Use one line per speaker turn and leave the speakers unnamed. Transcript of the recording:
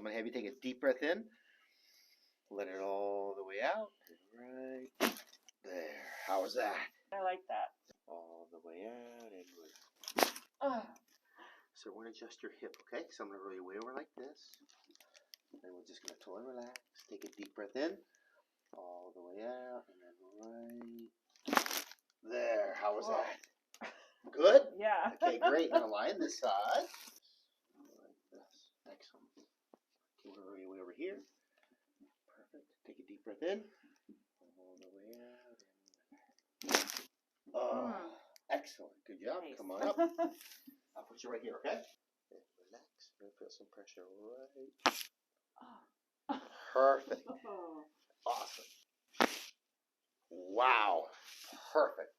I'm going to have you take a deep breath in. Let it all the way out. Right there. How was that?
I like that.
All the way out and good. So we're going to adjust your hip, okay? So I'm going to roll you way over like this. Then we're just going to totally relax. Take a deep breath in. All the way out. And then right there. How was that? Good?
Yeah.
Okay, great. Now lie on this side. Like this. Excellent. Okay, we're going to roll you way over here. Perfect. Take a deep breath in. All the way out. And oh, excellent. Good job.
Nice.
Come on up. I'll put you right here, okay? Relax. You'll feel some pressure right. Perfect. Awesome. Wow. Perfect.